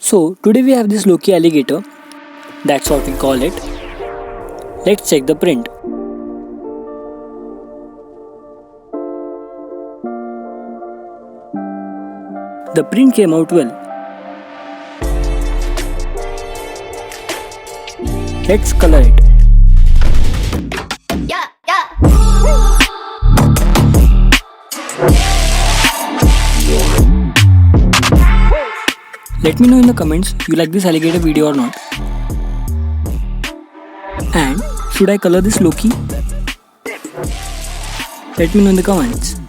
So today we have this Loki alligator. That's what we call it. Let's check the print. The print came out well. Let's color it. Yeah, yeah. Let me know in the comments you like this alligator video or not. And should I color this Loki? Let me know in the comments.